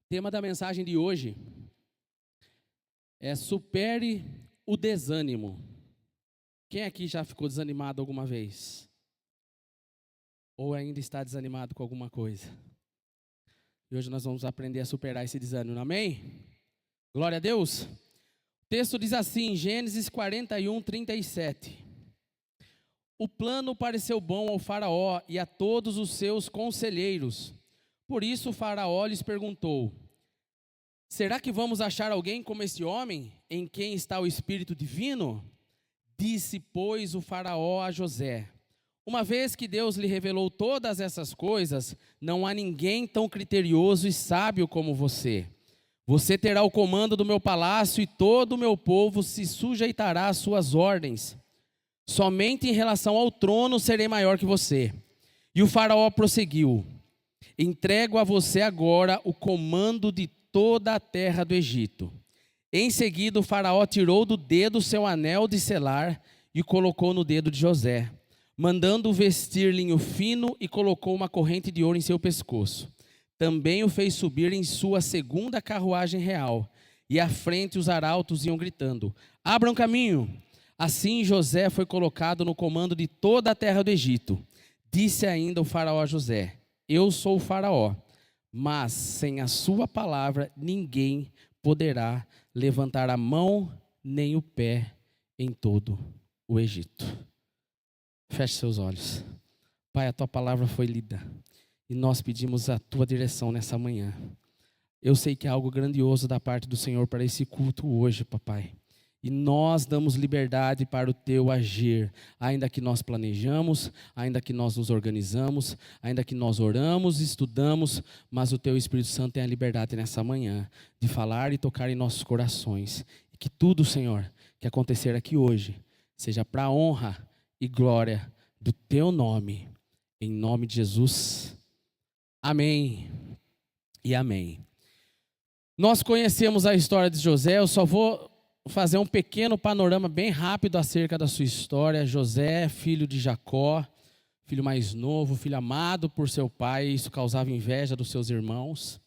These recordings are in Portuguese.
Tema da mensagem de hoje é supere o desânimo. Quem aqui já ficou desanimado alguma vez? Ou ainda está desanimado com alguma coisa? E hoje nós vamos aprender a superar esse desânimo, amém? Glória a Deus. O texto diz assim, Gênesis 41, 37. O plano pareceu bom ao faraó e a todos os seus conselheiros. Por isso o faraó lhes perguntou: será que vamos achar alguém como este homem, em quem está o Espírito Divino? Disse, pois, o faraó a José: uma vez que Deus lhe revelou todas essas coisas, não há ninguém tão criterioso e sábio como você. Você terá o comando do meu palácio e todo o meu povo se sujeitará às suas ordens. Somente em relação ao trono serei maior que você. E o faraó prosseguiu: entrego a você agora o comando de toda a terra do Egito. Em seguida o faraó tirou do dedo seu anel de selar e o colocou no dedo de José, mandando vestir linho fino e colocou uma corrente de ouro em seu pescoço. Também o fez subir em sua segunda carruagem real, e à frente os arautos iam gritando: abram caminho! Assim José foi colocado no comando de toda a terra do Egito. Disse ainda o faraó a José: eu sou o faraó, mas sem a sua palavra ninguém poderá levantar a mão nem o pé em todo o Egito. Feche seus olhos. Pai, a tua palavra foi lida e nós pedimos a tua direção nessa manhã. Eu sei que há algo grandioso da parte do Senhor para esse culto hoje, papai. E nós damos liberdade para o teu agir, ainda que nós planejamos, ainda que nós nos organizamos, ainda que nós oramos, estudamos, mas o teu Espírito Santo tem a liberdade nessa manhã de falar e tocar em nossos corações. E que tudo, Senhor, que acontecer aqui hoje, seja para a honra e glória do teu nome, em nome de Jesus. Amém e amém. Nós conhecemos a história de José, eu só vou fazer um pequeno panorama bem rápido acerca da sua história. José, filho de Jacó, filho mais novo, filho amado por seu pai, isso causava inveja dos seus irmãos.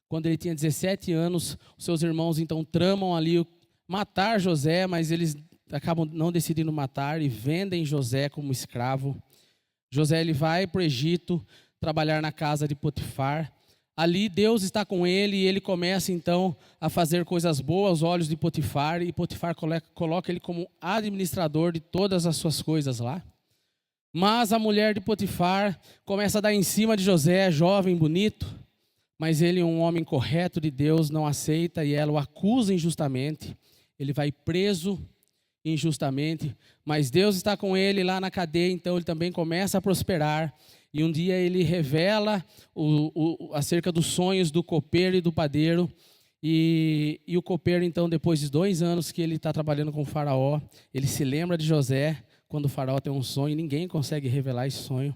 Quando ele tinha 17 anos, os seus irmãos então tramam ali matar José, mas eles acabam não decidindo matar e vendem José como escravo. José ele vai para o Egito trabalhar na casa de Potifar. Ali Deus está com ele e ele começa então a fazer coisas boas aos olhos de Potifar. E Potifar coloca ele como administrador de todas as suas coisas lá. Mas a mulher de Potifar começa a dar em cima de José, jovem, bonito. Mas ele, um homem correto de Deus, não aceita e ela o acusa injustamente. Ele vai preso injustamente. Mas Deus está com ele lá na cadeia, então ele também começa a prosperar. E um dia ele revela acerca dos sonhos do copeiro e do padeiro. E o copeiro, então, depois de 2 anos que ele está trabalhando com o faraó, ele se lembra de José, quando o faraó tem um sonho, e ninguém consegue revelar esse sonho.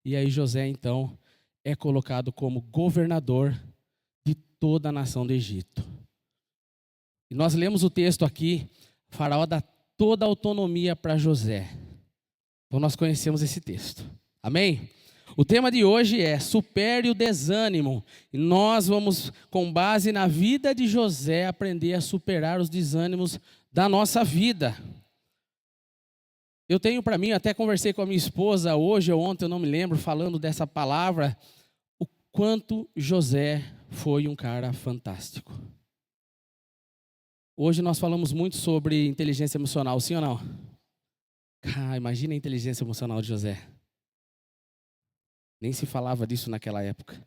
E aí José, então, é colocado como governador de toda a nação do Egito. E nós lemos o texto aqui, o faraó dá toda a autonomia para José. Então nós conhecemos esse texto. Amém? O tema de hoje é supere o desânimo. E nós vamos, com base na vida de José, aprender a superar os desânimos da nossa vida. Eu tenho para mim, até conversei com a minha esposa hoje ou ontem, eu não me lembro, falando dessa palavra, o quanto José foi um cara fantástico. Hoje nós falamos muito sobre inteligência emocional, sim ou não? Imagina a inteligência emocional de José. Nem se falava disso naquela época.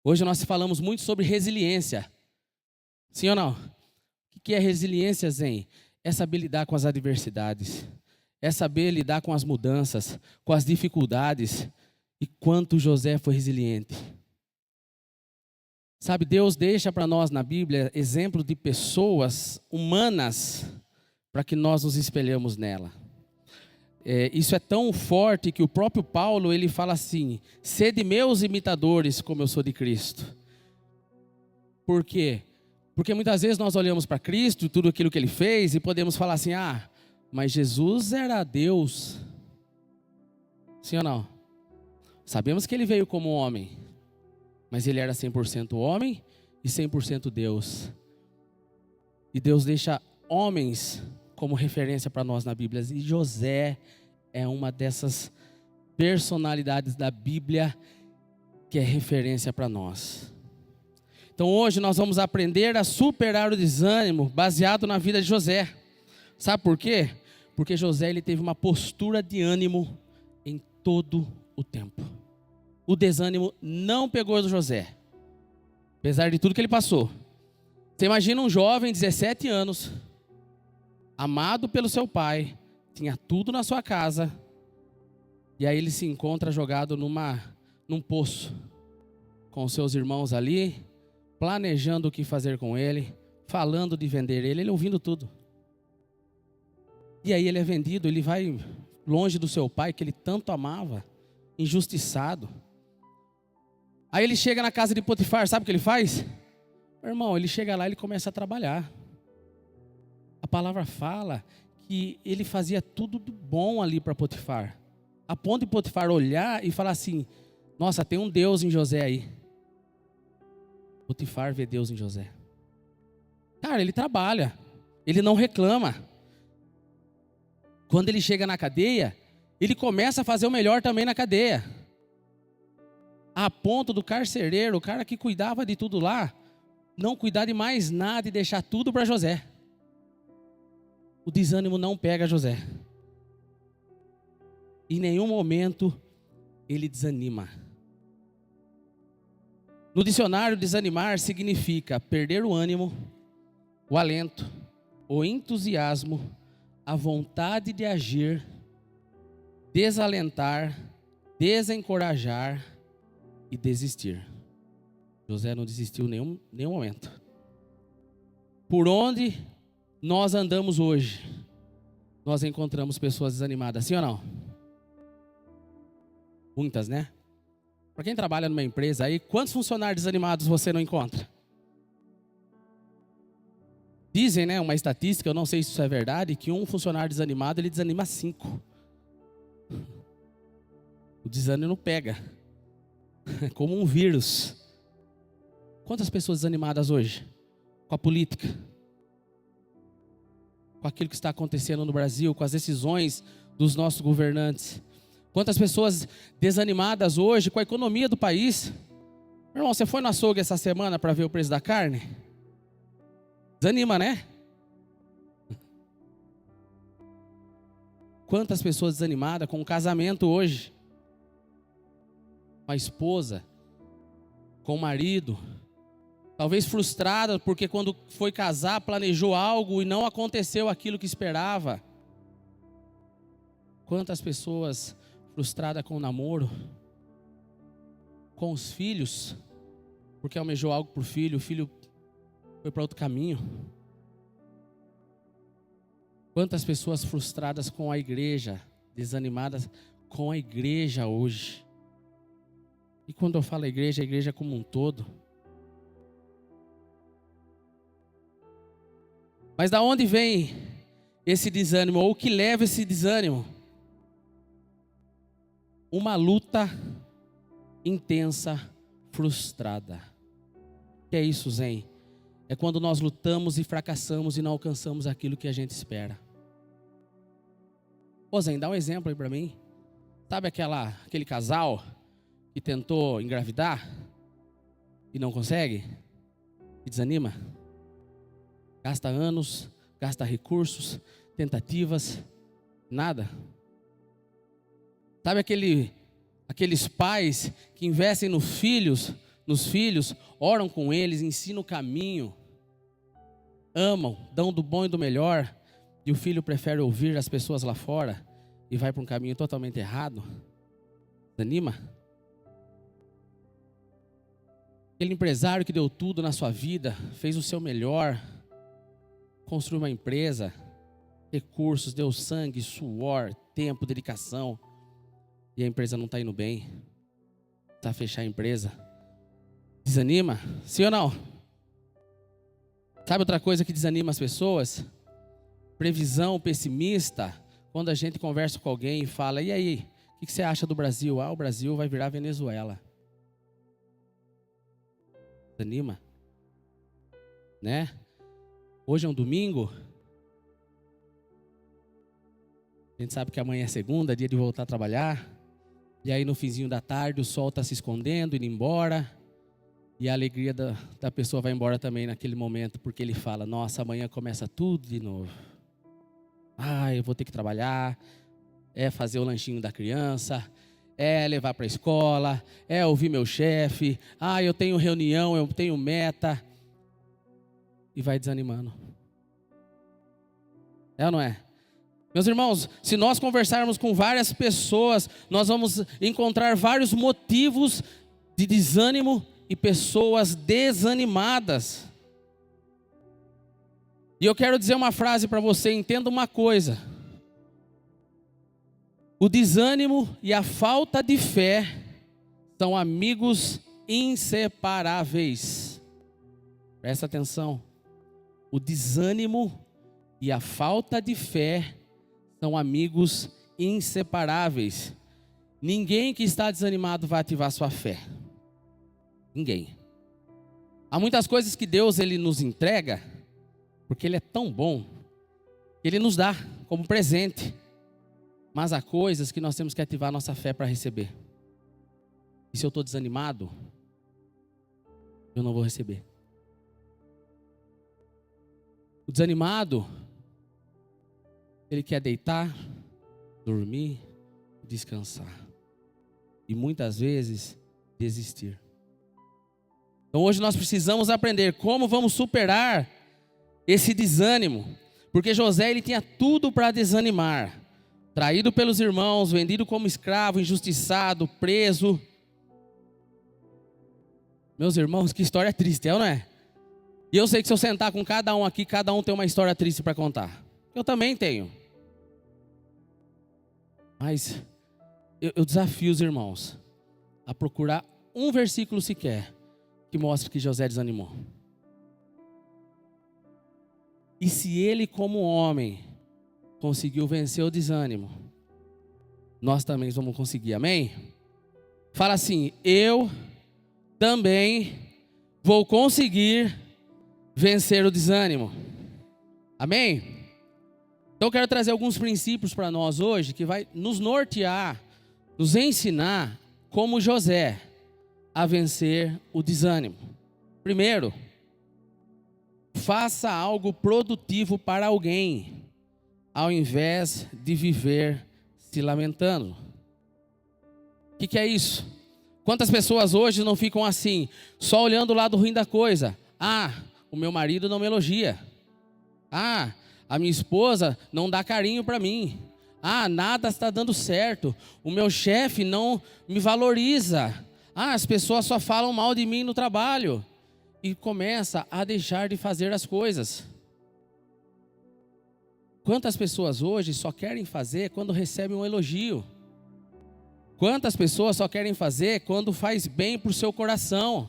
Hoje nós falamos muito sobre resiliência. Sim ou não? O que é resiliência, Zen? É saber lidar com as adversidades. É saber lidar com as mudanças, com as dificuldades. E quanto José foi resiliente. Sabe, Deus deixa para nós na Bíblia exemplo de pessoas humanas para que nós nos espelhemos nela. Isso é tão forte que o próprio Paulo ele fala assim: sede meus imitadores como eu sou de Cristo. Por quê? Porque muitas vezes nós olhamos para Cristo, tudo aquilo que ele fez, e podemos falar assim: mas Jesus era Deus. Sim ou não? Sabemos que ele veio como homem, mas ele era 100% homem e 100% Deus. E Deus deixa homens como referência para nós na Bíblia. E José é uma dessas personalidades da Bíblia que é referência para nós. Então hoje nós vamos aprender a superar o desânimo baseado na vida de José. Sabe por quê? Porque José ele teve uma postura de ânimo em todo o tempo. O desânimo não pegou do José, apesar de tudo que ele passou. Você imagina um jovem, 17 anos, amado pelo seu pai, tinha tudo na sua casa, e aí ele se encontra jogado num poço, com os seus irmãos ali, planejando o que fazer com ele, falando de vender ele ouvindo tudo. E aí ele é vendido, ele vai longe do seu pai, que ele tanto amava, injustiçado. Aí ele chega na casa de Potifar, sabe o que ele faz? Meu irmão, ele chega lá e ele começa a trabalhar. A palavra fala que ele fazia tudo de bom ali para Potifar. A ponto de Potifar olhar e falar assim, nossa, tem um Deus em José aí. Potifar vê Deus em José. Cara, ele trabalha, ele não reclama. Quando ele chega na cadeia, ele começa a fazer o melhor também na cadeia. A ponto do carcereiro, o cara que cuidava de tudo lá, não cuidar de mais nada e deixar tudo para José. O desânimo não pega José. Em nenhum momento ele desanima. No dicionário, desanimar significa perder o ânimo, o alento, o entusiasmo, a vontade de agir, desalentar, desencorajar e desistir. José não desistiu em nenhum momento. Por onde nós andamos hoje, nós encontramos pessoas desanimadas, sim ou não? Muitas, né? Para quem trabalha numa empresa aí, quantos funcionários desanimados você não encontra? Dizem, né, uma estatística, eu não sei se isso é verdade, que um funcionário desanimado, ele desanima 5. O desânimo pega. É como um vírus. Quantas pessoas desanimadas hoje? Com a política? Com aquilo que está acontecendo no Brasil, com as decisões dos nossos governantes? Quantas pessoas desanimadas hoje com a economia do país? Meu irmão, você foi no açougue essa semana para ver o preço da carne? Desanima, né? Quantas pessoas desanimadas com o casamento hoje? Com a esposa, com o marido, talvez frustrada porque quando foi casar planejou algo e não aconteceu aquilo que esperava. Quantas pessoas frustradas com o namoro, com os filhos, porque almejou algo para o filho foi para outro caminho. Quantas pessoas frustradas com a igreja, desanimadas com a igreja hoje. E quando eu falo igreja, a igreja como um todo. Mas da onde vem esse desânimo? Ou o que leva esse desânimo? Uma luta intensa, frustrada. O que é isso, Zen? É quando nós lutamos e fracassamos e não alcançamos aquilo que a gente espera. Ô Zen, dá um exemplo aí para mim. Sabe aquele casal que tentou engravidar e não consegue? E desanima? Gasta anos, gasta recursos, tentativas, nada. Sabe aqueles pais que investem nos filhos, oram com eles, ensinam o caminho, amam, dão do bom e do melhor, e o filho prefere ouvir as pessoas lá fora e vai para um caminho totalmente errado? Desanima? Aquele empresário que deu tudo na sua vida, fez o seu melhor, construiu uma empresa, recursos, deu sangue, suor, tempo, dedicação, e a empresa não está indo bem, está a fechar a empresa. Desanima? Sim ou não? Sabe outra coisa que desanima as pessoas? Previsão pessimista. Quando a gente conversa com alguém e fala, e aí, o que você acha do Brasil? O Brasil vai virar Venezuela. Desanima? né? Hoje é um domingo. A gente sabe que amanhã é segunda, dia de voltar a trabalhar. E aí no finzinho da tarde o sol está se escondendo, indo embora. E a alegria da pessoa vai embora também naquele momento, porque ele fala, nossa, amanhã começa tudo de novo. Eu vou ter que trabalhar, fazer o lanchinho da criança, levar para a escola, ouvir meu chefe, eu tenho reunião, eu tenho meta. E vai desanimando. É ou não é? Meus irmãos, se nós conversarmos com várias pessoas, nós vamos encontrar vários motivos de desânimo e pessoas desanimadas. E eu quero dizer uma frase para você, entenda uma coisa. O desânimo e a falta de fé são amigos inseparáveis. Presta atenção. O desânimo e a falta de fé são amigos inseparáveis. Ninguém que está desanimado vai ativar sua fé. Ninguém. Há muitas coisas que Deus ele nos entrega, porque Ele é tão bom, que Ele nos dá como presente. Mas há coisas que nós temos que ativar a nossa fé para receber. E se eu estou desanimado, eu não vou receber. O desanimado, ele quer deitar, dormir, descansar. E muitas vezes, desistir. Então hoje nós precisamos aprender como vamos superar esse desânimo. Porque José ele tinha tudo para desanimar. Traído pelos irmãos, vendido como escravo, injustiçado, preso. Meus irmãos, que história triste, é ou não é? E eu sei que se eu sentar com cada um aqui, cada um tem uma história triste para contar. Eu também tenho. Mas eu desafio os irmãos a procurar um versículo sequer que mostre que José desanimou. E se ele, como homem, conseguiu vencer o desânimo, nós também vamos conseguir, amém? Fala assim, eu também vou conseguir vencer o desânimo, amém? Então eu quero trazer alguns princípios para nós hoje, que vai nos nortear, nos ensinar como José a vencer o desânimo. Primeiro, faça algo produtivo para alguém, ao invés de viver se lamentando. O que é isso? Quantas pessoas hoje não ficam assim, só olhando o lado ruim da coisa? O meu marido não me elogia. A minha esposa não dá carinho para mim. Nada está dando certo. O meu chefe não me valoriza. As pessoas só falam mal de mim no trabalho. E começa a deixar de fazer as coisas. Quantas pessoas hoje só querem fazer quando recebem um elogio? Quantas pessoas só querem fazer quando faz bem para o seu coração?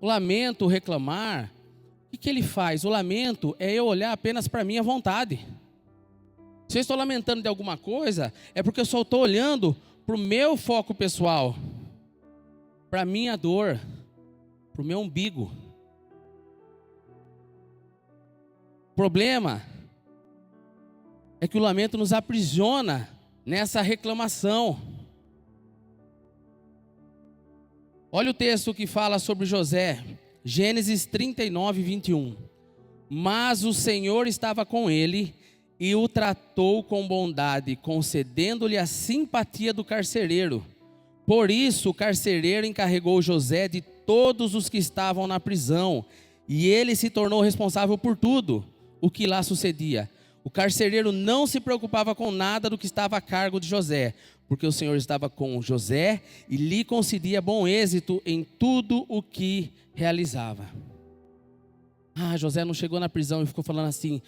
O lamento, o reclamar, o que ele faz? O lamento é eu olhar apenas para a minha vontade. Se eu estou lamentando de alguma coisa, é porque eu só estou olhando para o meu foco pessoal, para a minha dor, para o meu umbigo. O problema é que o lamento nos aprisiona nessa reclamação. Olha o texto que fala sobre José, Gênesis 39, 21. Mas o Senhor estava com ele e o tratou com bondade, concedendo-lhe a simpatia do carcereiro. Por isso o carcereiro encarregou José de todos os que estavam na prisão, e ele se tornou responsável por tudo o que lá sucedia. O carcereiro não se preocupava com nada do que estava a cargo de José, porque o Senhor estava com José e lhe concedia bom êxito em tudo o que realizava. José não chegou na prisão e ficou falando assim,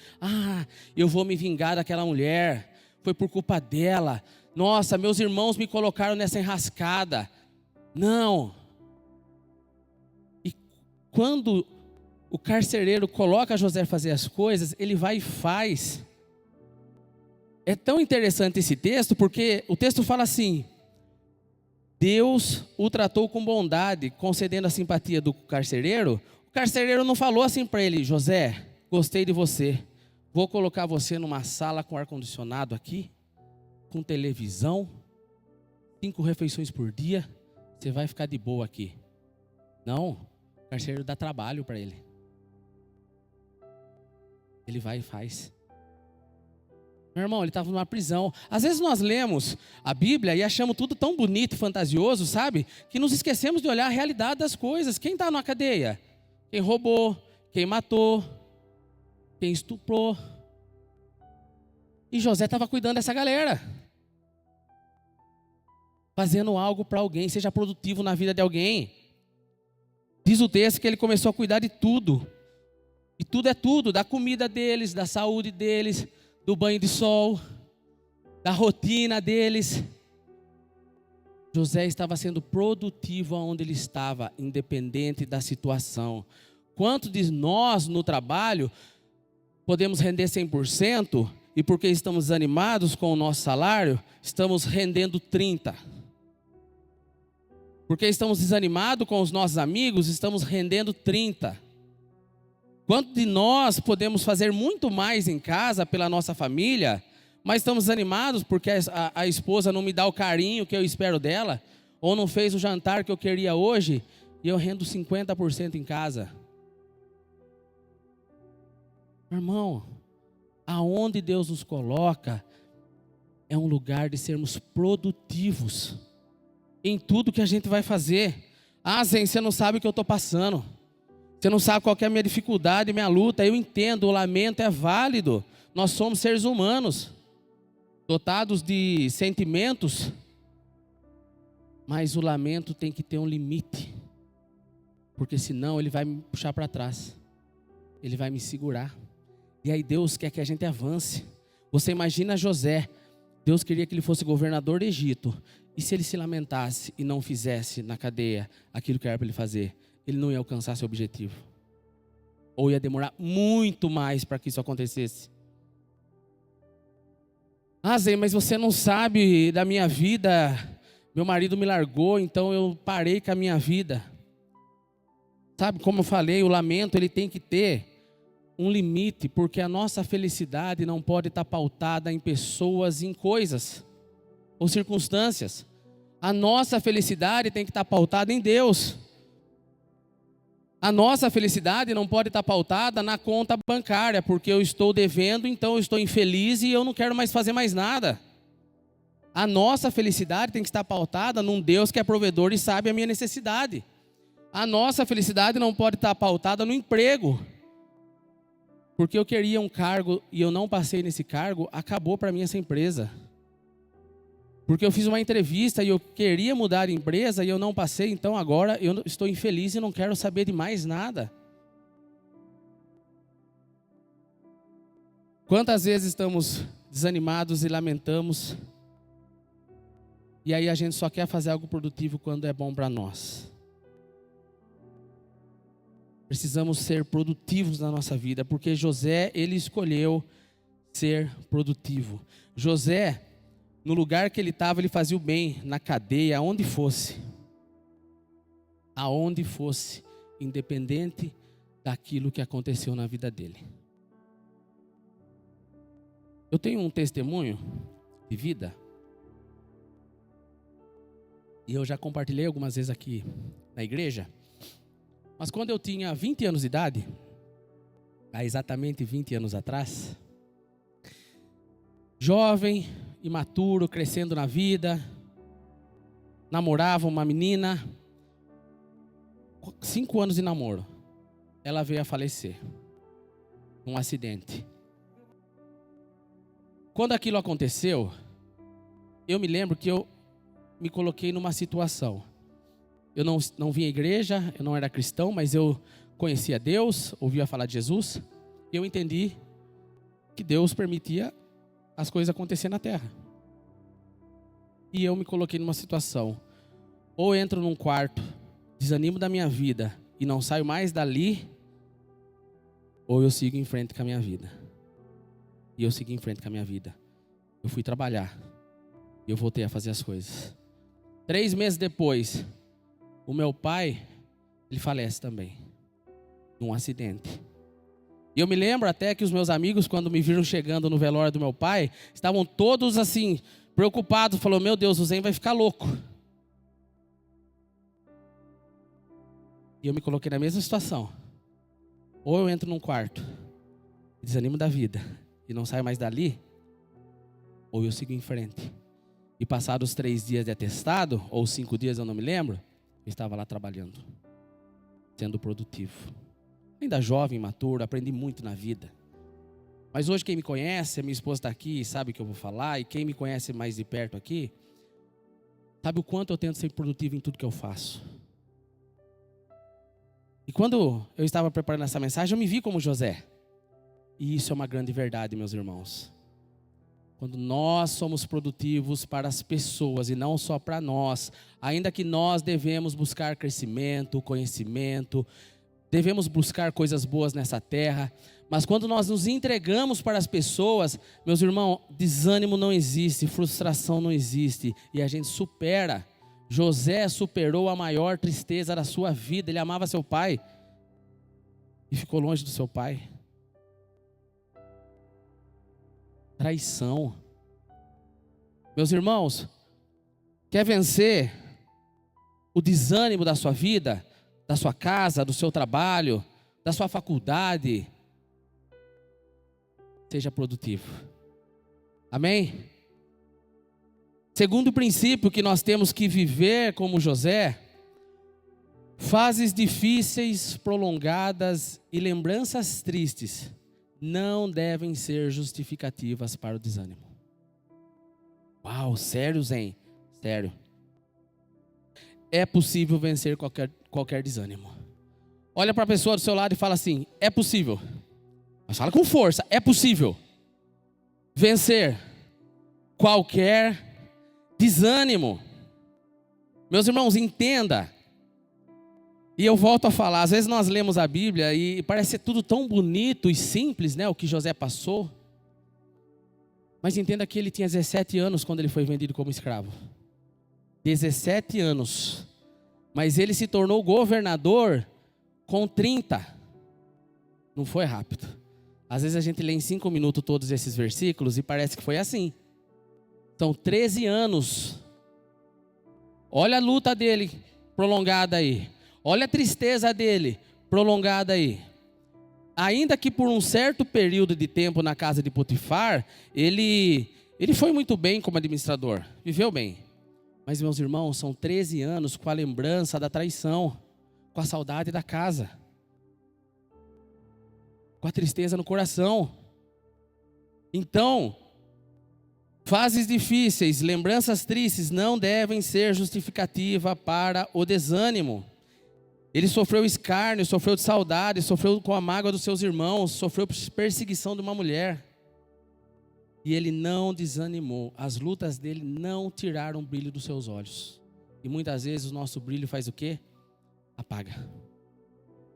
eu vou me vingar daquela mulher, foi por culpa dela, nossa, meus irmãos me colocaram nessa enrascada. Não. E quando o carcereiro coloca José a fazer as coisas, ele vai e faz. É tão interessante esse texto, porque o texto fala assim, Deus o tratou com bondade, concedendo a simpatia do carcereiro. O carcereiro não falou assim para ele: José, gostei de você, vou colocar você numa sala com ar-condicionado aqui, com televisão, 5 refeições por dia, você vai ficar de boa aqui. Não, o carcereiro dá trabalho para ele. Ele vai e faz. Meu irmão, ele estava numa prisão. Às vezes nós lemos a Bíblia e achamos tudo tão bonito e fantasioso, sabe? Que nos esquecemos de olhar a realidade das coisas. Quem está na cadeia? Quem roubou, quem matou, quem estuprou. E José estava cuidando dessa galera. Fazendo algo para alguém, seja produtivo na vida de alguém. Diz o texto que ele começou a cuidar de tudo. E tudo é tudo, da comida deles, da saúde deles, do banho de sol, da rotina deles. José estava sendo produtivo onde ele estava, independente da situação. Quantos de nós no trabalho podemos render 100% e porque estamos desanimados com o nosso salário, estamos rendendo 30%? Porque estamos desanimados com os nossos amigos, estamos rendendo 30%. Quanto de nós podemos fazer muito mais em casa pela nossa família, mas estamos desanimados porque a esposa não me dá o carinho que eu espero dela, ou não fez o jantar que eu queria hoje, e eu rendo 50% em casa. Irmão, aonde Deus nos coloca é um lugar de sermos produtivos em tudo que a gente vai fazer. Ah, Zé, você não sabe o que eu estou passando. Você não sabe qual que é a minha dificuldade, minha luta. Eu entendo, o lamento é válido. Nós somos seres humanos, dotados de sentimentos. Mas o lamento tem que ter um limite. Porque senão ele vai me puxar para trás. Ele vai me segurar. E aí Deus quer que a gente avance. Você imagina José. Deus queria que ele fosse governador do Egito. E se ele se lamentasse e não fizesse na cadeia aquilo que era para ele fazer? Ele não ia alcançar seu objetivo. Ou ia demorar muito mais para que isso acontecesse. Ah, Zé, mas você não sabe da minha vida. Meu marido me largou, então eu parei com a minha vida. Sabe, como eu falei, o lamento ele tem que ter um limite, porque a nossa felicidade não pode estar pautada em pessoas, em coisas ou circunstâncias. A nossa felicidade tem que estar pautada em Deus. A nossa felicidade não pode estar pautada na conta bancária, porque eu estou devendo, então eu estou infeliz e eu não quero mais fazer mais nada. A nossa felicidade tem que estar pautada num Deus que é provedor e sabe a minha necessidade. A nossa felicidade não pode estar pautada no emprego. Porque eu queria um cargo e eu não passei nesse cargo, acabou para mim essa empresa. Porque eu fiz uma entrevista e eu queria mudar de empresa e eu não passei, então agora eu estou infeliz e não quero saber de mais nada. Quantas vezes estamos desanimados e lamentamos, e aí a gente só quer fazer algo produtivo quando é bom para nós. Precisamos ser produtivos na nossa vida, porque José, ele escolheu ser produtivo. José, no lugar que ele estava, ele fazia o bem, na cadeia, aonde fosse. Aonde fosse, independente daquilo que aconteceu na vida dele. Eu tenho um testemunho de vida, e eu já compartilhei algumas vezes aqui na igreja, mas quando eu tinha 20 anos de idade, há exatamente 20 anos atrás, jovem, imaturo, crescendo na vida, namorava uma menina, 5 anos de namoro, ela veio a falecer, num acidente. Quando aquilo aconteceu, eu me lembro que eu me coloquei numa situação. Eu não vim à igreja, eu não era cristão, mas eu conhecia Deus, ouvia falar de Jesus, e eu entendi que Deus permitia as coisas acontecerem na terra. E eu me coloquei numa situação, ou entro num quarto, desanimo da minha vida e não saio mais dali, ou eu sigo em frente com a minha vida. E eu segui em frente com a minha vida. Eu fui trabalhar, e eu voltei a fazer as coisas. 3 meses depois, o meu pai, ele falece também. num acidente. E eu me lembro até que os meus amigos, quando me viram chegando no velório do meu pai, estavam todos assim, preocupados. Falou, meu Deus, o Zen vai ficar louco. E eu me coloquei na mesma situação. Ou eu entro num quarto, desanimo da vida e não saio mais dali, ou eu sigo em frente. E passados 3 dias de atestado, ou 5 dias, eu não me lembro, eu estava lá trabalhando, sendo produtivo. Ainda jovem, maturo, aprendi muito na vida. Mas hoje quem me conhece, a minha esposa está aqui, sabe o que eu vou falar. E quem me conhece mais de perto aqui, sabe o quanto eu tento ser produtivo em tudo que eu faço. E quando eu estava preparando essa mensagem, eu me vi como José. E isso é uma grande verdade, meus irmãos. Quando nós somos produtivos para as pessoas e não só para nós, ainda que nós devemos buscar crescimento, conhecimento, devemos buscar coisas boas nessa terra, mas quando nós nos entregamos para as pessoas, meus irmãos, desânimo não existe, frustração não existe, e a gente supera. José superou a maior tristeza da sua vida. Ele amava seu pai e ficou longe do seu pai. Traição. Meus irmãos, quer vencer o desânimo da sua vida, da sua casa, do seu trabalho, da sua faculdade? Seja produtivo. Amém? Segundo princípio que nós temos que viver como José: fases difíceis, prolongadas e lembranças tristes não devem ser justificativas para o desânimo. Uau, sério, Zen? Sério. É possível vencer qualquer desânimo. Olha para a pessoa do seu lado e fala assim: é possível. Mas fala com força: é possível vencer qualquer desânimo. Meus irmãos, entenda. E eu volto a falar, às vezes nós lemos a Bíblia e parece ser tudo tão bonito e simples, né? O que José passou. Mas entenda que ele tinha 17 anos quando ele foi vendido como escravo. 17 anos. Mas ele se tornou governador com 30. Não foi rápido. Às vezes a gente lê em 5 minutos todos esses versículos e parece que foi assim. São 13 anos. Olha a luta dele prolongada aí. Olha a tristeza dele prolongada aí. Ainda que por um certo período de tempo na casa de Potifar, ele foi muito bem como administrador. Viveu bem. Mas, meus irmãos, são 13 anos com a lembrança da traição, com a saudade da casa, com a tristeza no coração. Então, fases difíceis, lembranças tristes não devem ser justificativa para o desânimo. Ele sofreu escárnio, sofreu de saudade, sofreu com a mágoa dos seus irmãos, sofreu perseguição de uma mulher. E ele não desanimou. As lutas dele não tiraram o brilho dos seus olhos. E muitas vezes o nosso brilho faz o quê? Apaga.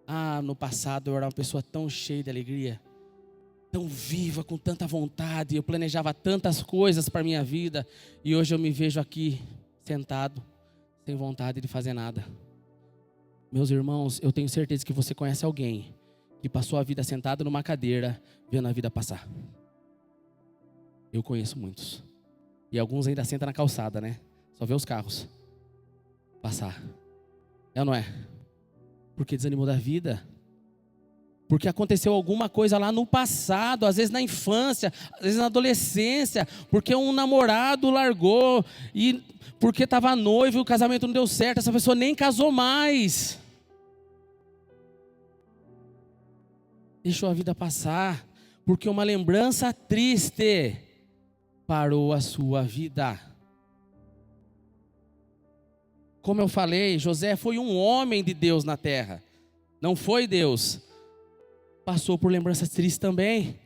Ah, no passado eu era uma pessoa tão cheia de alegria, tão viva, com tanta vontade. Eu planejava tantas coisas para a minha vida. E hoje eu me vejo aqui, sentado, sem vontade de fazer nada. Meus irmãos, eu tenho certeza que você conhece alguém que passou a vida sentado numa cadeira, vendo a vida passar. Eu conheço muitos. E alguns ainda sentam na calçada, né? Só vê os carros passar. É ou não é? Porque desanimou da vida. Porque aconteceu alguma coisa lá no passado, às vezes na infância, às vezes na adolescência, porque um namorado largou, e porque estava noivo e o casamento não deu certo, essa pessoa nem casou mais. Deixou a vida passar, porque uma lembrança triste parou a sua vida. Como eu falei, José foi um homem de Deus na terra, não foi Deus. Passou por lembranças tristes também.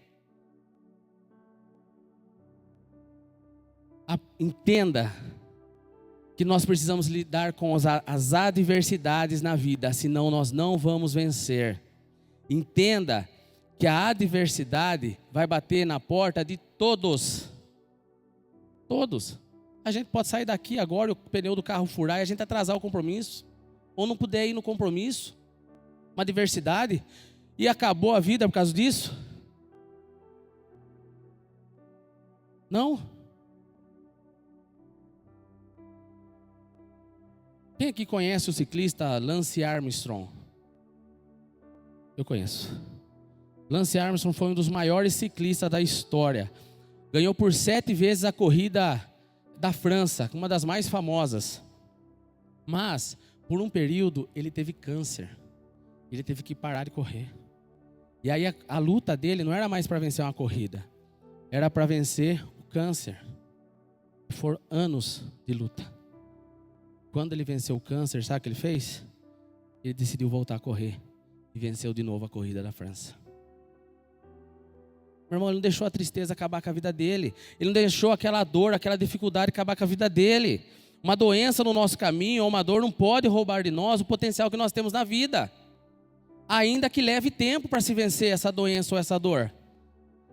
Entenda que nós precisamos lidar com as adversidades na vida, senão nós não vamos vencer. Entenda que a adversidade vai bater na porta de todos. Todos. A gente pode sair daqui agora, o pneu do carro furar e a gente atrasar o compromisso, ou não puder ir no compromisso. uma adversidade, e acabou a vida por causa disso? Não. Quem aqui conhece o ciclista Lance Armstrong? Eu conheço. Lance Armstrong foi um dos maiores ciclistas da história. Ganhou por 7 vezes a corrida da França, uma das mais famosas. Mas, por um período, ele teve câncer. Ele teve que parar de correr. E aí a luta dele não era mais para vencer uma corrida. Era para vencer o câncer. Foram anos de luta. Quando ele venceu o câncer, sabe o que ele fez? Ele decidiu voltar a correr. E venceu de novo a corrida da França. Meu irmão, ele não deixou a tristeza acabar com a vida dele. Ele não deixou aquela dor, aquela dificuldade acabar com a vida dele. Uma doença no nosso caminho, ou uma dor, não pode roubar de nós o potencial que nós temos na vida. Ainda que leve tempo para se vencer essa doença ou essa dor.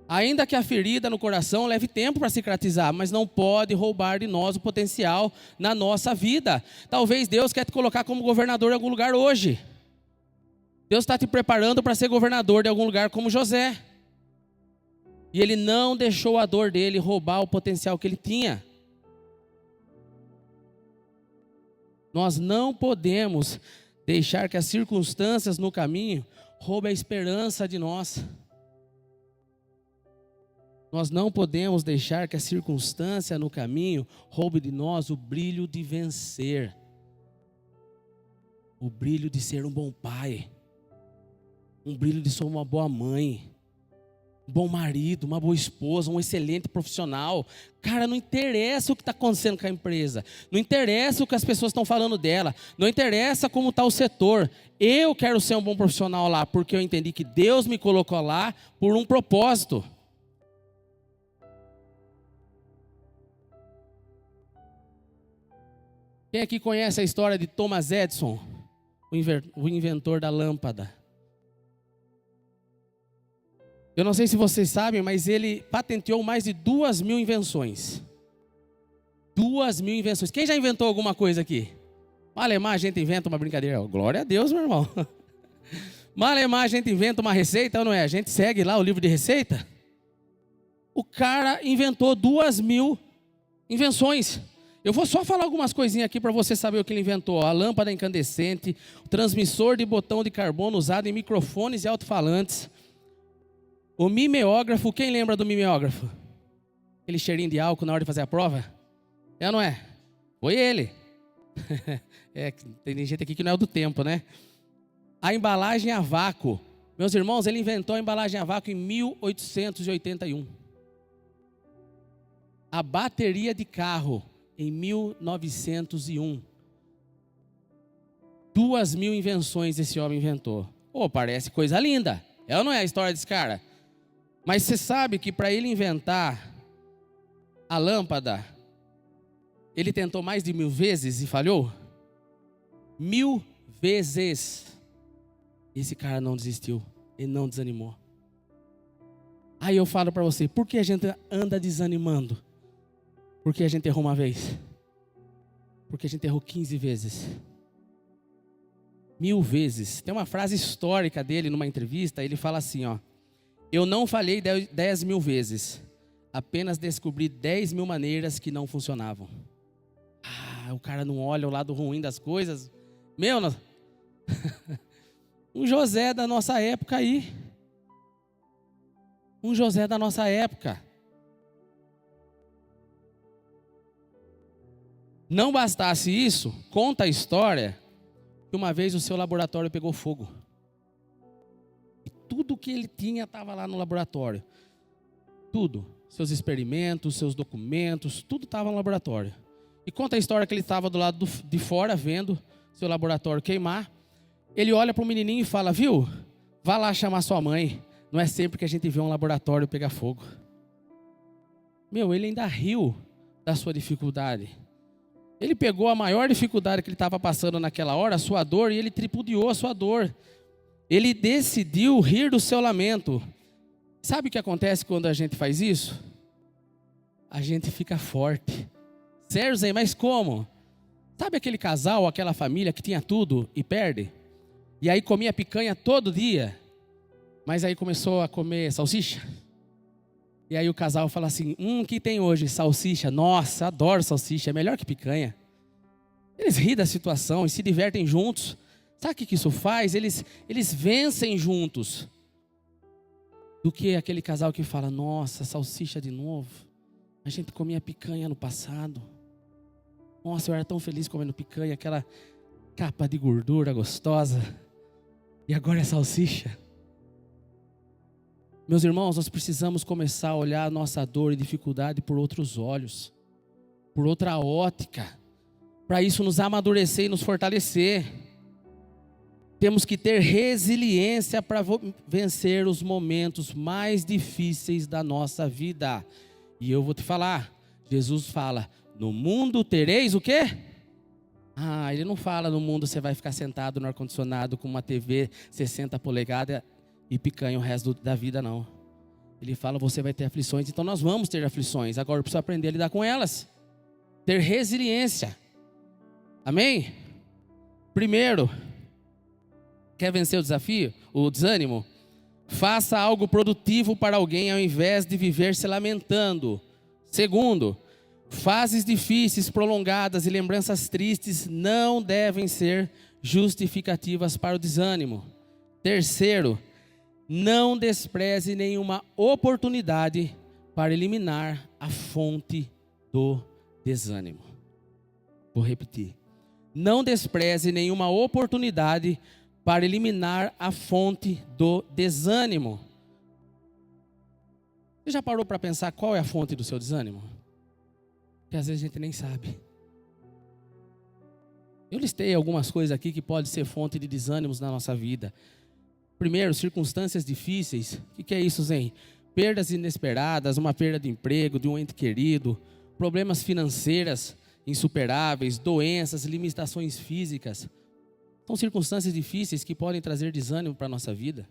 Ainda que a ferida no coração leve tempo para cicatrizar, mas não pode roubar de nós o potencial na nossa vida. Talvez Deus quer te colocar como governador em algum lugar hoje. Deus está te preparando para ser governador de algum lugar como José. E ele não deixou a dor dele roubar o potencial que ele tinha. Nós não podemos deixar que as circunstâncias no caminho roubem a esperança de nós. Nós não podemos deixar que a circunstância no caminho roube de nós o brilho de vencer. O brilho de ser um bom pai. Um brilho de ser uma boa mãe. Um bom marido, uma boa esposa, um excelente profissional. Cara, não interessa o que está acontecendo com a empresa. Não interessa o que as pessoas estão falando dela. Não interessa como está o setor. Eu quero ser um bom profissional lá, porque eu entendi que Deus me colocou lá por um propósito. Quem aqui conhece a história de Thomas Edison, o inventor da lâmpada? Eu não sei se vocês sabem, mas ele patenteou mais de 2.000 invenções. 2.000 invenções. Quem já inventou alguma coisa aqui? Malemar, a gente inventa uma brincadeira. Glória a Deus, meu irmão. Malemar, a gente inventa uma receita, ou não é? A gente segue lá o livro de receita. O cara inventou 2.000 invenções. Eu vou só falar algumas coisinhas aqui para você saber o que ele inventou. A lâmpada incandescente, o transmissor de botão de carbono usado em microfones e alto-falantes. O mimeógrafo, quem lembra do mimeógrafo? Aquele cheirinho de álcool na hora de fazer a prova? É ou não é? Foi ele. Tem gente aqui que não é do tempo, né? A embalagem a vácuo. Meus irmãos, ele inventou a embalagem a vácuo em 1881. A bateria de carro em 1901. 2.000 invenções esse homem inventou. Parece coisa linda. É ou não é a história desse cara? Mas você sabe que para ele inventar a lâmpada, ele tentou mais de 1.000 vezes e falhou? 1.000 vezes. Esse cara não desistiu, ele não desanimou. Aí eu falo para você, por que a gente anda desanimando? Porque a gente errou uma vez. Porque a gente errou 15 vezes. 1.000 vezes. Tem uma frase histórica dele numa entrevista, ele fala assim, eu não falhei 10.000 vezes, apenas descobri 10.000 maneiras que não funcionavam. O cara não olha o lado ruim das coisas. Um José da nossa época aí. Um José da nossa época. Não bastasse isso, conta a história que uma vez o seu laboratório pegou fogo. E tudo que ele tinha estava lá no laboratório. Tudo. Seus experimentos, seus documentos, tudo estava no laboratório. E conta a história que ele estava do lado de fora, vendo seu laboratório queimar. Ele olha para o menininho e fala, viu? Vá lá chamar sua mãe. Não é sempre que a gente vê um laboratório pegar fogo. Ele ainda riu da sua dificuldade. Ele pegou a maior dificuldade que ele estava passando naquela hora, a sua dor, e ele tripudiou a sua dor. Ele decidiu rir do seu lamento. Sabe o que acontece quando a gente faz isso? A gente fica forte. Sério, Zé, mas como? Sabe aquele casal, aquela família que tinha tudo e perde? E aí comia picanha todo dia, mas aí começou a comer salsicha. E aí o casal fala assim, o que tem hoje? Salsicha. Nossa, adoro salsicha, é melhor que picanha. Eles riem da situação e se divertem juntos. Sabe o que isso faz? Eles vencem juntos. Do que aquele casal que fala, nossa, salsicha de novo. A gente comia picanha no passado. Nossa, eu era tão feliz comendo picanha, aquela capa de gordura gostosa. E agora é salsicha. Meus irmãos, nós precisamos começar a olhar a nossa dor e dificuldade por outros olhos, por outra ótica, para isso nos amadurecer e nos fortalecer. Temos que ter resiliência para vencer os momentos mais difíceis da nossa vida. E eu vou te falar, Jesus fala, no mundo tereis o quê? Ele não fala no mundo você vai ficar sentado no ar-condicionado com uma TV 60 polegadas e picanha o resto da vida, não. Ele fala, você vai ter aflições, então nós vamos ter aflições. Agora eu preciso aprender a lidar com elas. Ter resiliência. Amém? Primeiro, quer vencer o desafio? O desânimo? Faça algo produtivo para alguém ao invés de viver se lamentando. Segundo, fases difíceis, prolongadas e lembranças tristes não devem ser justificativas para o desânimo. Terceiro, não despreze nenhuma oportunidade para eliminar a fonte do desânimo. Vou repetir. Não despreze nenhuma oportunidade para eliminar a fonte do desânimo. Você já parou para pensar qual é a fonte do seu desânimo? Que às vezes a gente nem sabe. Eu listei algumas coisas aqui que podem ser fonte de desânimos na nossa vida. Primeiro, circunstâncias difíceis. O que é isso, Zen? Perdas inesperadas, uma perda de emprego, de um ente querido, problemas financeiros insuperáveis, doenças, limitações físicas. São circunstâncias difíceis que podem trazer desânimo para a nossa vida.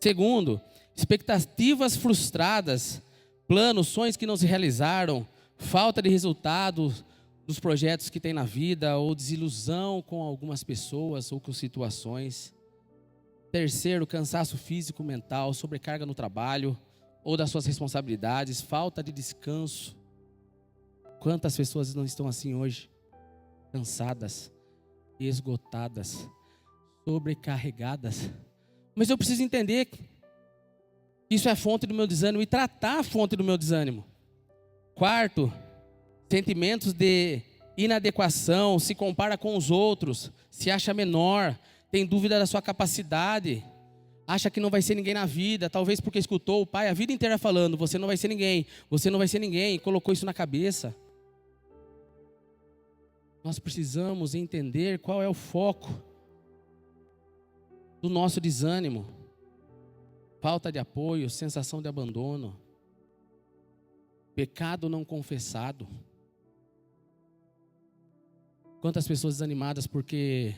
Segundo, expectativas frustradas, planos, sonhos que não se realizaram, falta de resultados dos projetos que tem na vida, ou desilusão com algumas pessoas ou com situações. Terceiro, cansaço físico, mental, sobrecarga no trabalho ou das suas responsabilidades, falta de descanso. Quantas pessoas não estão assim hoje? Cansadas, esgotadas, sobrecarregadas. Mas eu preciso entender que isso é a fonte do meu desânimo e tratar a fonte do meu desânimo. Quarto, sentimentos de inadequação, se compara com os outros, se acha menor, tem dúvida da sua capacidade, acha que não vai ser ninguém na vida, talvez porque escutou o pai a vida inteira falando, você não vai ser ninguém, você não vai ser ninguém, e colocou isso na cabeça. Nós precisamos entender qual é o foco do nosso desânimo. Falta de apoio, sensação de abandono, pecado não confessado. Quantas pessoas desanimadas porque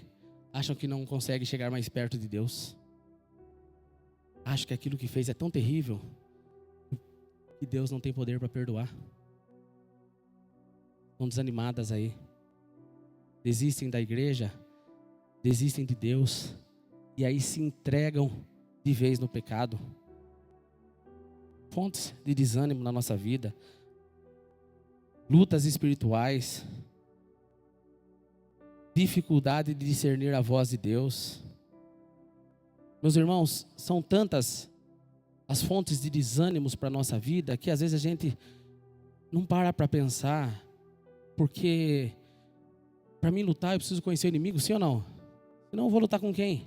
acham que não conseguem chegar mais perto de Deus. Acham que aquilo que fez é tão terrível que Deus não tem poder para perdoar. Estão desanimadas aí. Desistem da igreja, desistem de Deus e aí se entregam de vez no pecado. Fontes de desânimo na nossa vida, lutas espirituais, dificuldade de discernir a voz de Deus. Meus irmãos, são tantas as fontes de desânimos para a nossa vida que às vezes a gente não para pensar, porque para mim lutar eu preciso conhecer o inimigo, sim ou não? Senão eu vou lutar com quem?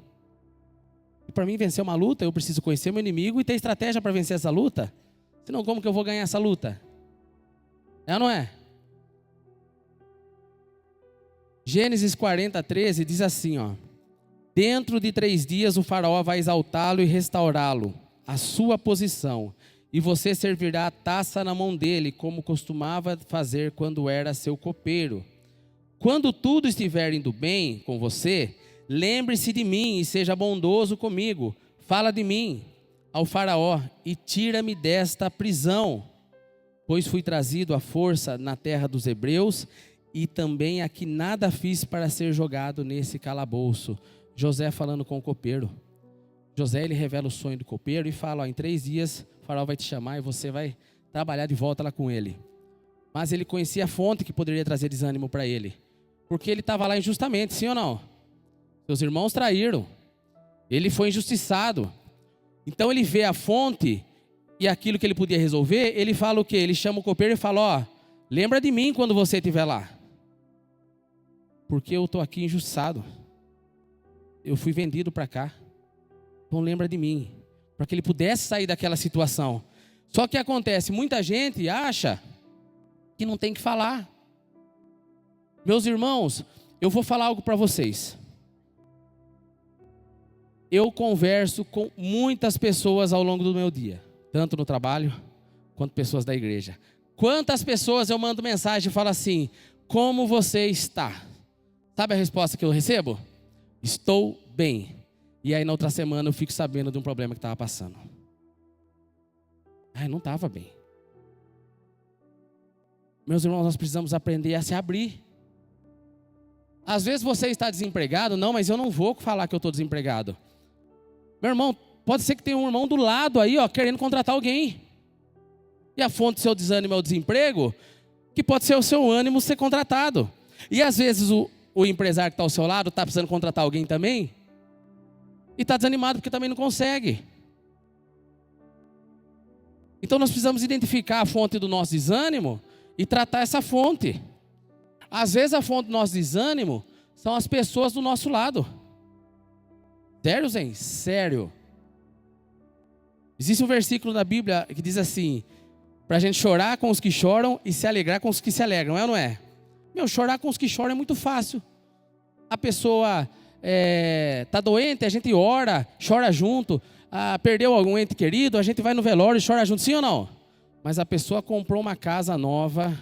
E para mim vencer uma luta eu preciso conhecer meu inimigo e ter estratégia para vencer essa luta. Senão como que eu vou ganhar essa luta? É ou não é? Gênesis 40:13 diz assim, dentro de 3 dias o faraó vai exaltá-lo e restaurá-lo, a sua posição, e você servirá a taça na mão dele, como costumava fazer quando era seu copeiro. Quando tudo estiver indo bem com você, lembre-se de mim e seja bondoso comigo. Fala de mim ao faraó e tira-me desta prisão, pois fui trazido à força na terra dos hebreus e também aqui nada fiz para ser jogado nesse calabouço. José falando com o copeiro. José, ele revela o sonho do copeiro e fala, ó, em 3 dias o faraó vai te chamar e você vai trabalhar de volta lá com ele. Mas ele conhecia a fonte que poderia trazer desânimo para ele. Porque ele estava lá injustamente, sim ou não? Seus irmãos traíram. Ele foi injustiçado. Então ele vê a fonte e aquilo que ele podia resolver, ele fala o quê? Ele chama o copeiro e fala, ó, lembra de mim quando você estiver lá. Porque eu estou aqui injustiçado. Eu fui vendido para cá. Então lembra de mim. Para que ele pudesse sair daquela situação. Só que acontece, muita gente acha que não tem que falar. Meus irmãos, eu vou falar algo para vocês. Eu converso com muitas pessoas ao longo do meu dia. Tanto no trabalho, quanto pessoas da igreja. Quantas pessoas eu mando mensagem e falo assim, como você está? Sabe a resposta que eu recebo? Estou bem. E aí na outra semana eu fico sabendo de um problema que estava passando. Ai, não estava bem. Meus irmãos, nós precisamos aprender a se abrir. Às vezes você está desempregado, não, mas eu não vou falar que eu estou desempregado. Meu irmão, pode ser que tenha um irmão do lado aí, ó, querendo contratar alguém. E a fonte do seu desânimo é o desemprego, que pode ser o seu ânimo ser contratado. E às vezes o empresário que está ao seu lado está precisando contratar alguém também, e está desanimado porque também não consegue. Então nós precisamos identificar a fonte do nosso desânimo e tratar essa fonte. Às vezes a fonte do nosso desânimo são as pessoas do nosso lado. Sério, Zé? Sério. Existe um versículo na Bíblia que diz assim, para a gente chorar com os que choram e se alegrar com os que se alegram, é ou não é? Meu, chorar com os que choram é muito fácil. A pessoa está doente, a gente ora, chora junto. Perdeu algum ente querido, a gente vai no velório e chora junto, sim ou não? Mas a pessoa comprou uma casa nova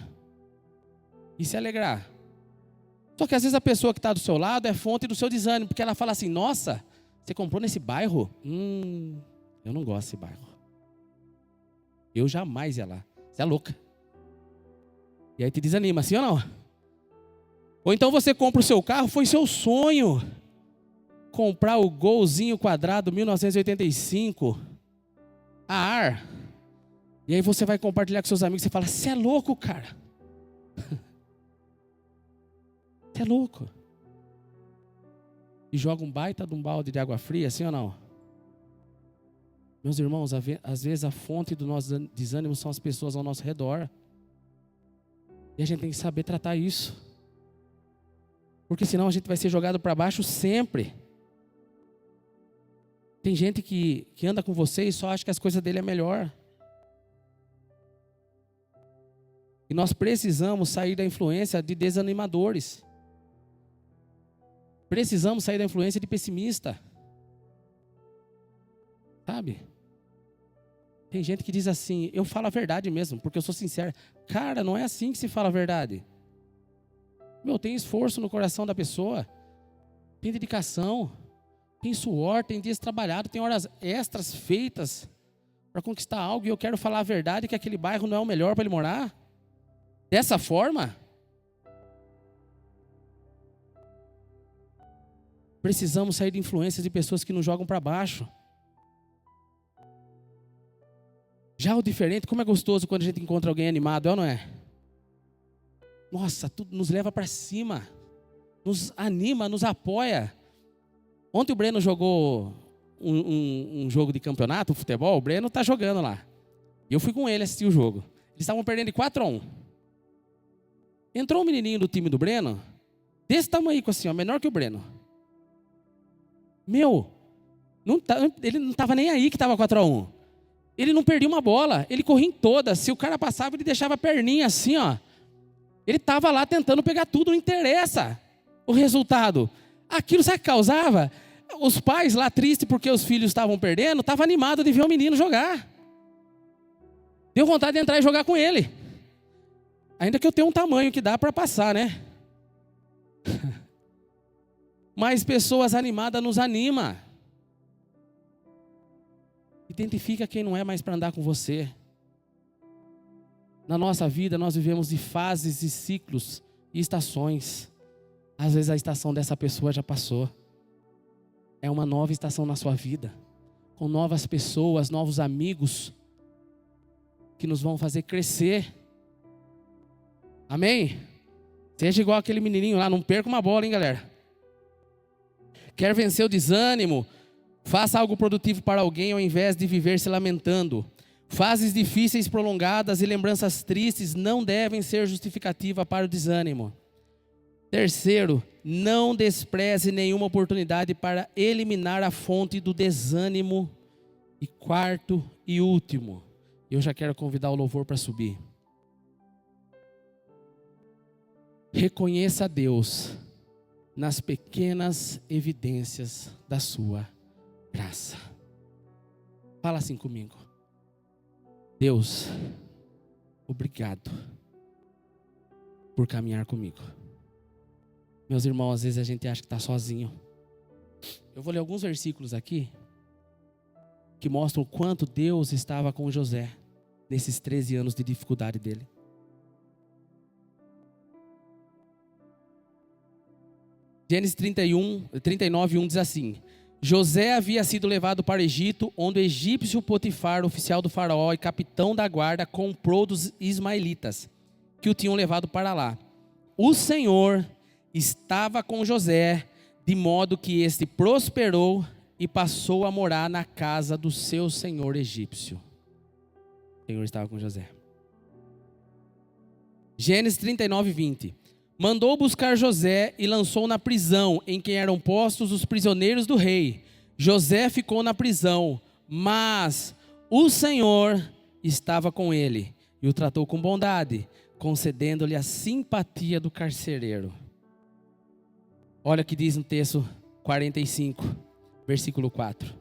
e se alegrar. Só que às vezes a pessoa que está do seu lado é fonte do seu desânimo, porque ela fala assim, nossa, você comprou nesse bairro? Eu não gosto desse bairro. Eu jamais ia lá. Você é louca. E aí te desanima, sim ou não? Ou então você compra o seu carro, foi seu sonho comprar o Golzinho quadrado 1985 a ar. E aí você vai compartilhar com seus amigos, você fala, você é louco, cara. Você é louco. E joga um baita de um balde de água fria, sim ou não? Meus irmãos, às vezes a fonte do nosso desânimo são as pessoas ao nosso redor. E a gente tem que saber tratar isso. Porque senão a gente vai ser jogado para baixo sempre. Tem gente que anda com você e só acha que as coisas dele é melhor. E nós precisamos sair da influência de desanimadores. Precisamos sair da influência de pessimista. Sabe? Tem gente que diz assim, eu falo a verdade mesmo, porque eu sou sincero. Cara, não é assim que se fala a verdade. Meu, tem esforço no coração da pessoa. Tem dedicação. Tem suor, tem dias trabalhados, tem horas extras feitas para conquistar algo. E eu quero falar a verdade que aquele bairro não é o melhor para ele morar. Dessa forma, precisamos sair de influências de pessoas que nos jogam para baixo. Já o diferente, como é gostoso quando a gente encontra alguém animado, é ou não é? Nossa, tudo nos leva para cima, nos anima, nos apoia. Ontem o Breno jogou um jogo de campeonato, um futebol, o Breno está jogando lá. E eu fui com ele assistir o jogo. Eles estavam perdendo de 4-1. Entrou um menininho do time do Breno, desse tamanho assim, ó, menor que o Breno. Meu, ele não estava nem aí que estava 4-1. Ele não perdia uma bola, ele corria em todas. Se o cara passava, ele deixava a perninha assim, ó. Ele estava lá tentando pegar tudo, não interessa o resultado. Aquilo sabe o que causava? Os pais lá tristes porque os filhos estavam perdendo, estavam animados de ver o menino jogar. Deu vontade de entrar e jogar com ele. Ainda que eu tenha um tamanho que dá para passar, né? Mas pessoas animadas nos animam. Identifica quem não é mais para andar com você. Na nossa vida nós vivemos de fases e ciclos e estações. Às vezes a estação dessa pessoa já passou. é uma nova estação na sua vida, com novas pessoas, novos amigos, que nos vão fazer crescer. Amém? Seja igual aquele menininho lá, não perca uma bola, hein, galera? Quer vencer o desânimo? Faça algo produtivo para alguém ao invés de viver se lamentando. Fases difíceis prolongadas e lembranças tristes não devem ser justificativa para o desânimo. Terceiro, não despreze nenhuma oportunidade para eliminar a fonte do desânimo. E quarto e último, eu já quero convidar o louvor para subir. Reconheça a Deus nas pequenas evidências da sua graça. Fala assim comigo. Deus, obrigado por caminhar comigo. Meus irmãos, às vezes a gente acha que está sozinho. Eu vou ler alguns versículos aqui que mostram o quanto Deus estava com José nesses 13 anos de dificuldade dele. Gênesis 39:1 diz assim: José havia sido levado para o Egito, onde o egípcio Potifar, oficial do faraó e capitão da guarda, comprou dos ismaelitas, que o tinham levado para lá. O Senhor estava com José, de modo que este prosperou e passou a morar na casa do seu senhor egípcio. O Senhor estava com José. Gênesis 39:20. Mandou buscar José e lançou na prisão em que eram postos os prisioneiros do rei. José ficou na prisão, mas o Senhor estava com ele e o tratou com bondade, concedendo-lhe a simpatia do carcereiro. Olha o que diz no texto 45, versículo 4.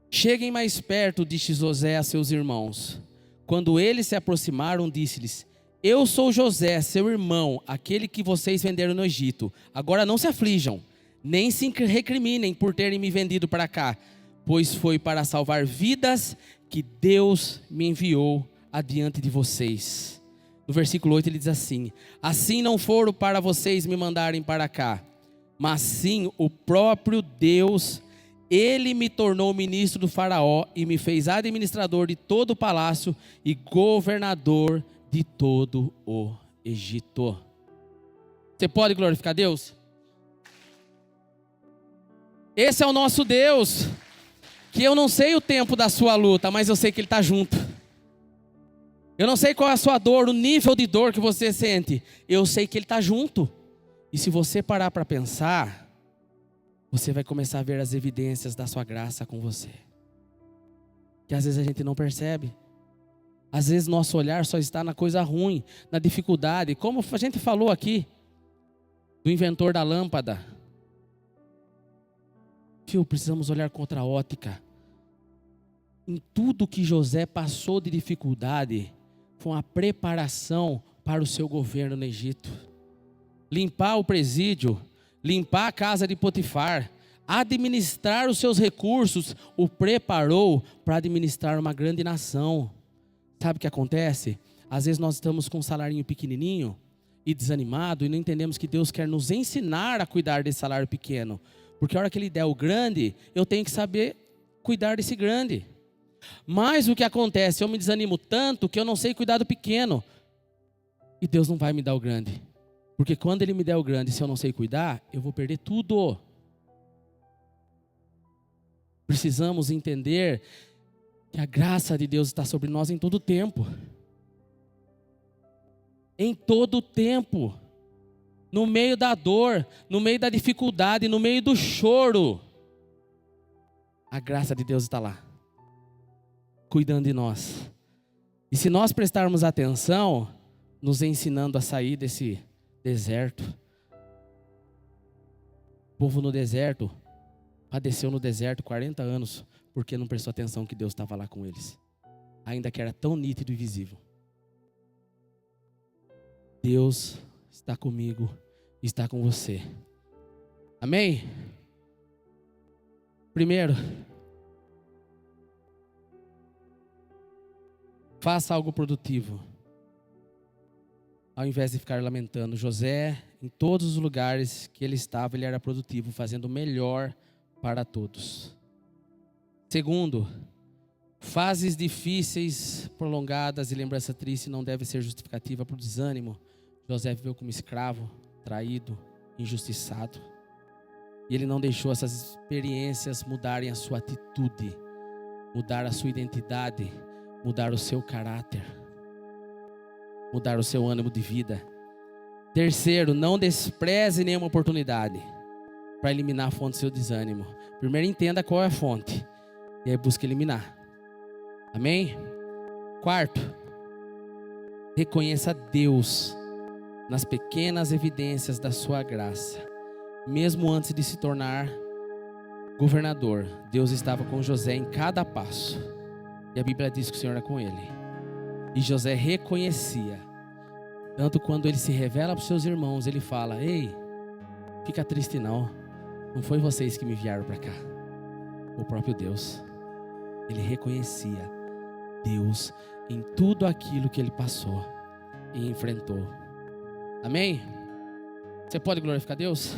Cheguem mais perto, disse José a seus irmãos. Quando eles se aproximaram, disse-lhes: Eu sou José, seu irmão, aquele que vocês venderam no Egito. Agora não se aflijam, nem se recriminem por terem me vendido para cá, pois foi para salvar vidas que Deus me enviou adiante de vocês. No versículo 8 ele diz assim: Assim não foram para vocês me mandarem para cá, mas sim o próprio Deus. Ele me tornou ministro do faraó e me fez administrador de todo o palácio e governador de todo o Egito. Você pode glorificar Deus? Esse é o nosso Deus, que eu não sei o tempo da sua luta, mas eu sei que Ele está junto. Eu não sei qual é a sua dor, o nível de dor que você sente, eu sei que Ele está junto. E se você parar para pensar, você vai começar a ver as evidências da sua graça com você, que às vezes a gente não percebe. Às vezes nosso olhar só está na coisa ruim, na dificuldade. Como a gente falou aqui, do inventor da lâmpada. Precisamos olhar com outra ótica. Em tudo que José passou de dificuldade, foi uma preparação para o seu governo no Egito. Limpar o presídio, limpar a casa de Potifar, administrar os seus recursos, o preparou para administrar uma grande nação. Sabe o que acontece? Às vezes nós estamos com um salarinho pequenininho e desanimado e não entendemos que Deus quer nos ensinar a cuidar desse salário pequeno. Porque a hora que Ele der o grande, eu tenho que saber cuidar desse grande. Mas o que acontece? Eu me desanimo tanto que eu não sei cuidar do pequeno. E Deus não vai me dar o grande. Porque quando Ele me der o grande, se eu não sei cuidar, eu vou perder tudo. Precisamos entender que a graça de Deus está sobre nós em todo o tempo. Em todo o tempo. No meio da dor, no meio da dificuldade, no meio do choro. A graça de Deus está lá, cuidando de nós. E se nós prestarmos atenção, nos ensinando a sair desse deserto. O povo no deserto, padeceu no deserto 40 anos, porque não prestou atenção que Deus estava lá com eles, ainda que era tão nítido e visível. Deus está comigo, está com você. Amém? Primeiro, faça algo produtivo, ao invés de ficar lamentando. José, em todos os lugares que ele estava, ele era produtivo, fazendo o melhor para todos. Segundo, fases difíceis, prolongadas e lembrança triste não devem ser justificativa para o desânimo. José viveu como escravo, traído, injustiçado. E ele não deixou essas experiências mudarem a sua atitude, mudar a sua identidade, mudar o seu caráter, mudar o seu ânimo de vida. Terceiro, não despreze nenhuma oportunidade para eliminar a fonte do seu desânimo. Primeiro, entenda qual é a fonte e aí busque eliminar. Amém? Quarto, reconheça Deus nas pequenas evidências da sua graça. Mesmo antes de se tornar governador, Deus estava com José em cada passo. E a Bíblia diz que o Senhor era com ele. E José reconhecia. Tanto quando ele se revela para os seus irmãos, ele fala: ei, fica triste não. Não foi vocês que me enviaram para cá. O próprio Deus. Ele reconhecia Deus em tudo aquilo que ele passou e enfrentou. Amém? Você pode glorificar Deus?